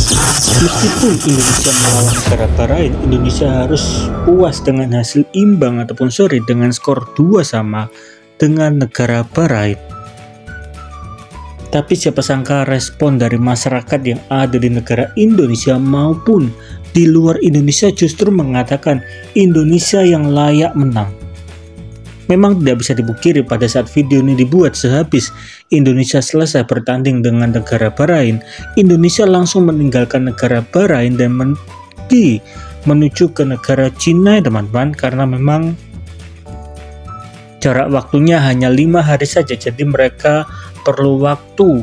Meskipun Indonesia melawan negara Bahrain, Indonesia harus puas dengan hasil imbang ataupun seri dengan skor 2-2 dengan negara Bahrain. Tapi siapa sangka respon dari masyarakat yang ada di negara Indonesia maupun di luar Indonesia justru mengatakan Indonesia yang layak menang. Memang tidak bisa dipungkiri pada saat video ini dibuat sehabis Indonesia selesai bertanding dengan negara Bahrain, Indonesia langsung meninggalkan negara Bahrain dan menuju ke negara Cina teman-teman, karena memang jarak waktunya hanya 5 hari saja, jadi mereka perlu waktu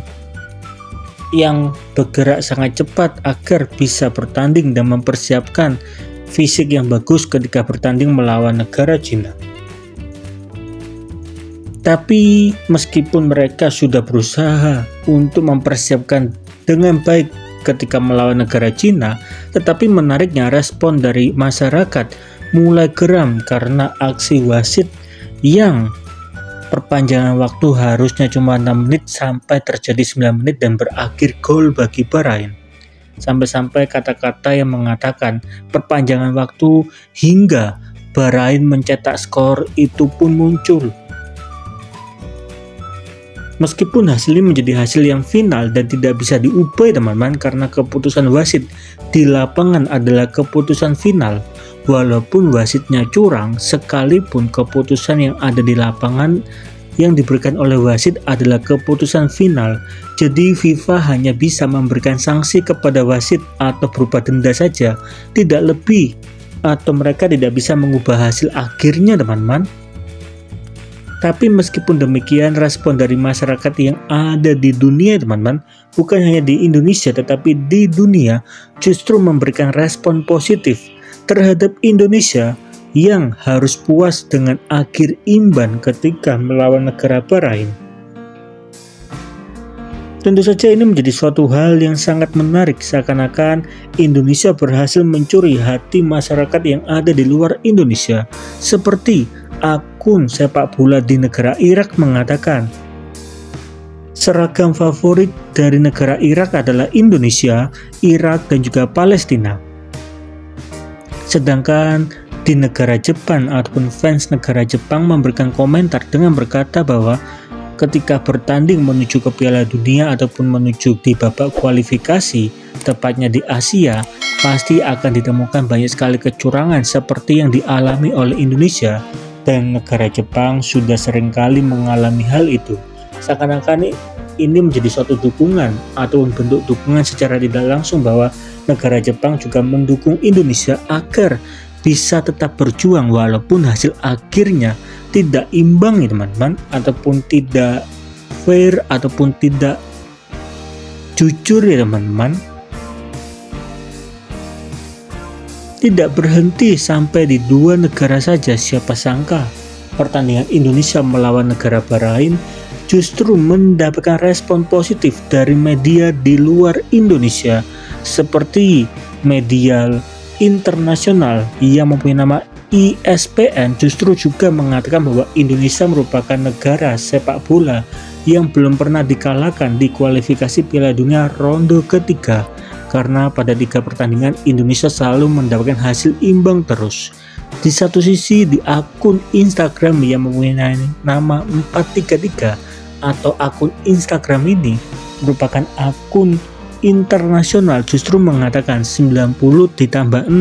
yang bergerak sangat cepat agar bisa bertanding dan mempersiapkan fisik yang bagus ketika bertanding melawan negara Cina. Tapi meskipun mereka sudah berusaha untuk mempersiapkan dengan baik ketika melawan negara Cina, tetapi menariknya respon dari masyarakat mulai geram karena aksi wasit yang perpanjangan waktu harusnya cuma 6 menit sampai terjadi 9 menit dan berakhir gol bagi Bahrain. Sampai-sampai kata-kata yang mengatakan perpanjangan waktu hingga Bahrain mencetak skor itu pun muncul. Meskipun hasilnya menjadi hasil yang final dan tidak bisa diubah teman-teman, karena keputusan wasit di lapangan adalah keputusan final. Walaupun wasitnya curang, sekalipun keputusan yang ada di lapangan yang diberikan oleh wasit adalah keputusan final. Jadi FIFA hanya bisa memberikan sanksi kepada wasit atau berupa denda saja, tidak lebih, atau mereka tidak bisa mengubah hasil akhirnya teman-teman. Tapi meskipun demikian, respon dari masyarakat yang ada di dunia teman-teman, bukan hanya di Indonesia tetapi di dunia, justru memberikan respon positif terhadap Indonesia yang harus puas dengan akhir imbang ketika melawan negara Bahrain. Tentu saja ini menjadi suatu hal yang sangat menarik, seakan-akan Indonesia berhasil mencuri hati masyarakat yang ada di luar Indonesia. Seperti akun sepak bola di negara Irak mengatakan, seragam favorit dari negara Irak adalah Indonesia, Irak, dan juga Palestina. Sedangkan di negara Jepang ataupun fans negara Jepang memberikan komentar dengan berkata bahwa ketika bertanding menuju ke Piala Dunia ataupun menuju di babak kualifikasi, tepatnya di Asia, pasti akan ditemukan banyak sekali kecurangan seperti yang dialami oleh Indonesia, dan negara Jepang sudah seringkali mengalami hal itu. Seakan-akan ini menjadi suatu dukungan atau bentuk dukungan secara tidak langsung bahwa negara Jepang juga mendukung Indonesia agar bisa tetap berjuang walaupun hasil akhirnya tidak imbang ya teman-teman, ataupun tidak fair ataupun tidak jujur ya teman-teman. Tidak berhenti sampai di 2 negara saja, siapa sangka pertandingan Indonesia melawan negara Bahrain justru mendapatkan respon positif dari media di luar Indonesia, seperti media internasional yang mempunyai nama ESPN justru juga mengatakan bahwa Indonesia merupakan negara sepak bola yang belum pernah dikalahkan di kualifikasi Piala Dunia ronde ketiga, karena pada 3 pertandingan Indonesia selalu mendapatkan hasil imbang terus. Di satu sisi di akun Instagram yang mempunyai nama 433 atau akun Instagram ini merupakan akun internasional justru mengatakan 90 ditambah 6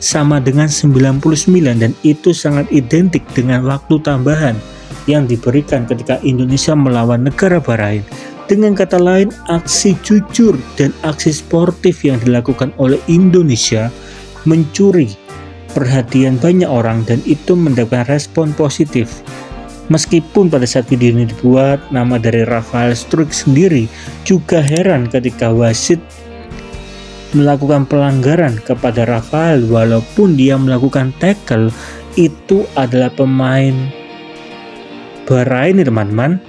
sama dengan 99, dan itu sangat identik dengan waktu tambahan yang diberikan ketika Indonesia melawan negara Bahrain. Dengan kata lain, aksi jujur dan aksi sportif yang dilakukan oleh Indonesia mencuri perhatian banyak orang dan itu mendapatkan respon positif. Meskipun pada saat video ini dibuat, nama dari Rafael Struijk sendiri juga heran ketika wasit melakukan pelanggaran kepada Rafael walaupun dia melakukan tackle. Itu adalah pemain Bahrain teman-teman.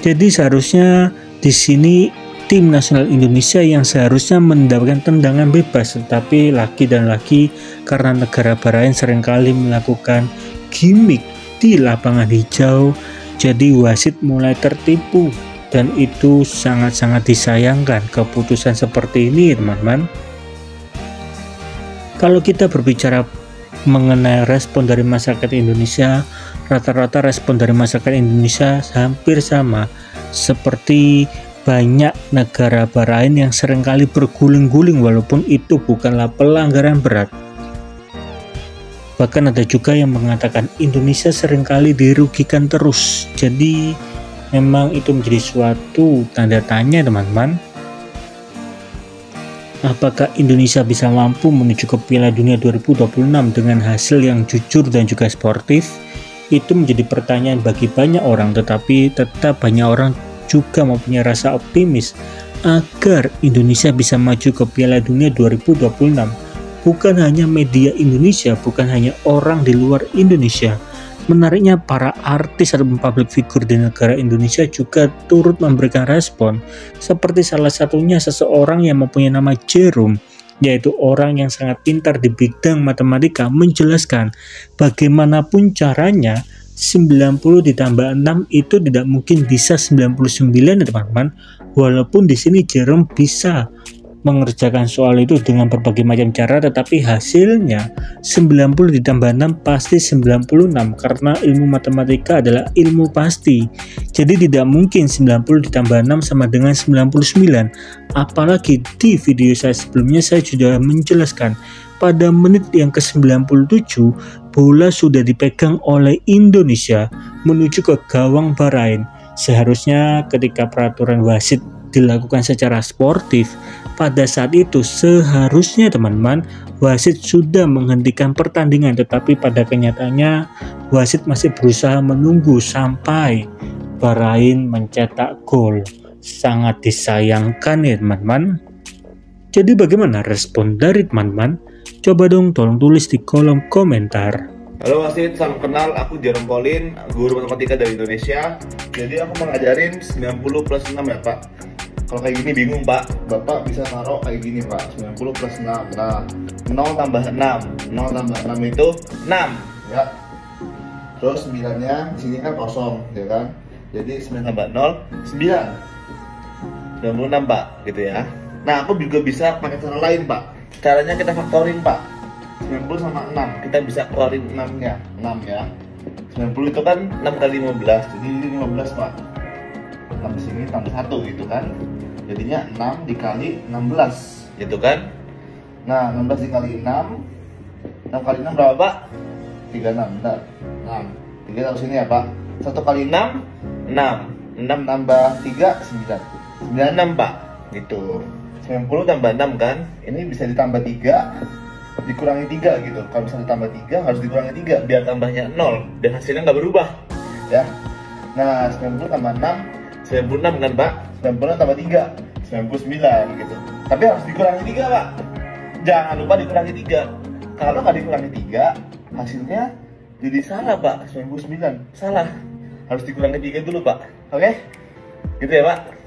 Jadi seharusnya di sini tim nasional Indonesia yang seharusnya mendapatkan tendangan bebas, tetapi lagi dan lagi karena negara Bahrain seringkali melakukan gimmick di lapangan hijau, jadi wasit mulai tertipu Dan itu sangat-sangat disayangkan keputusan seperti ini, teman-teman. Kalau kita berbicara mengenai respon dari masyarakat Indonesia, rata-rata respon dari masyarakat Indonesia hampir sama seperti banyak negara lain yang seringkali berguling-guling walaupun itu bukanlah pelanggaran berat. Bahkan ada juga yang mengatakan Indonesia seringkali dirugikan terus. Jadi memang itu menjadi suatu tanda tanya, teman-teman. Apakah Indonesia bisa mampu menuju ke Piala Dunia 2026 dengan hasil yang jujur dan juga sportif? Itu menjadi pertanyaan bagi banyak orang, tetapi tetap banyak orang juga mempunyai rasa optimis agar Indonesia bisa maju ke Piala Dunia 2026. Bukan hanya media Indonesia, bukan hanya orang di luar Indonesia. Menariknya, para artis atau public figure di negara Indonesia juga turut memberikan respon, seperti salah satunya seseorang yang mempunyai nama Jerome, yaitu orang yang sangat pintar di bidang matematika, menjelaskan bagaimanapun caranya 90 ditambah 6 itu tidak mungkin bisa 99, ya teman-teman. Walaupun di sini Jerome bisa mengerjakan soal itu dengan berbagai macam cara, tetapi hasilnya 90 ditambah 6 pasti 96, karena ilmu matematika adalah ilmu pasti. Jadi tidak mungkin 90 ditambah 6 sama dengan 99. Apalagi di video saya sebelumnya saya sudah menjelaskan pada menit yang ke-97 bola sudah dipegang oleh Indonesia menuju ke gawang Bahrain. Seharusnya ketika peraturan wasit dilakukan secara sportif, pada saat itu seharusnya teman-teman wasit sudah menghentikan pertandingan, tetapi pada kenyataannya wasit masih berusaha menunggu sampai Bahrain mencetak gol. Sangat disayangkan ya teman-teman. Jadi bagaimana respon dari teman-teman? Coba dong tolong tulis di kolom komentar. Halo wasit, salam kenal, aku Jerome Pauline, guru matematika dari Indonesia. Jadi aku mengajarin 90 plus 6 ya Pak. Kalau kayak gini bingung Pak, Bapak bisa taruh kayak gini Pak, 90 plus 6. Nah, 0 tambah 6, 0 tambah 6 itu 6 ya. Terus 9-nya di sini kan kosong ya kan. Jadi 9 tambah 0, 9 96 Pak, gitu ya. Nah, aku juga bisa pakai cara lain Pak. Caranya kita faktorin Pak. 90 sama 6, kita bisa keluarin 6-nya, 6 ya. 90 itu kan 6 kali 15, jadi ini 15 Pak. Tambah sini tambah 1 gitu kan. Jadinya 6 dikali 16 gitu kan. Nah, 16 dikali 6, 6 kali 6 berapa Pak? 36, bentar. 6, 3 taruh sini ya Pak. 1 kali 6, 6, 6 tambah 3, 9, 96 Pak, gitu. 90 tambah 6 kan, ini bisa ditambah 3 dikurangi 3 gitu. Kalau misalnya ditambah 3 harus dikurangi 3 biar tambahnya 0 dan hasilnya nggak berubah ya. Nah, 90 tambah 6, 96 kan Pak. 96 tambah 3, 99 gitu. Tapi harus dikurangi 3 Pak. Jangan lupa dikurangi 3. Kalau nggak dikurangi 3 hasilnya jadi salah Pak. 99 salah, harus dikurangi 3 dulu Pak. Oke, gitu ya Pak.